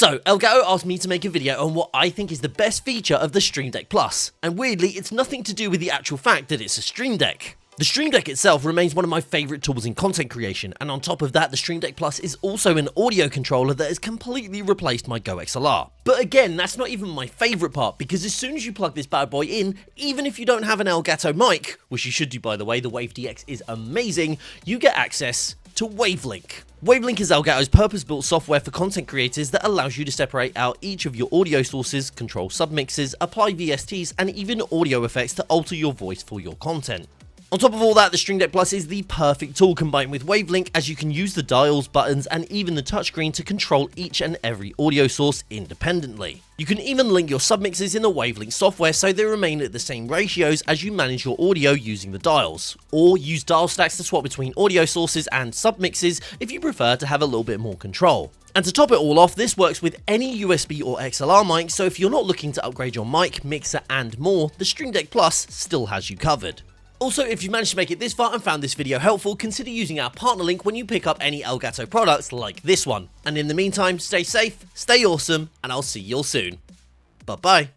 So, Elgato asked me to make a video on what I think is the best feature of the Stream Deck Plus, and weirdly, it's nothing to do with the actual fact that it's a Stream Deck. The Stream Deck itself remains one of my favourite tools in content creation, and on top of that, the Stream Deck Plus is also an audio controller that has completely replaced my GoXLR. But again, that's not even my favourite part, because as soon as you plug this bad boy in, even if you don't have an Elgato mic, which you should do by the way, the Wave DX is amazing, you get access to Wavelink. Wavelink is Elgato's purpose-built software for content creators that allows you to separate out each of your audio sources, control submixes, apply VSTs, and even audio effects to alter your voice for your content. On top of all that, the Stream Deck Plus is the perfect tool combined with Wavelink, as you can use the dials, buttons, and even the touchscreen to control each and every audio source independently. You can even link your submixes in the Wavelink software so they remain at the same ratios as you manage your audio using the dials, or use dial stacks to swap between audio sources and submixes if you prefer to have a little bit more control. And to top it all off, this works with any USB or XLR mic, so if you're not looking to upgrade your mic, mixer, and more, the Stream Deck Plus still has you covered. Also, if you've managed to make it this far and found this video helpful, consider using our partner link when you pick up any Elgato products like this one. And in the meantime, stay safe, stay awesome, and I'll see you all soon. Bye-bye.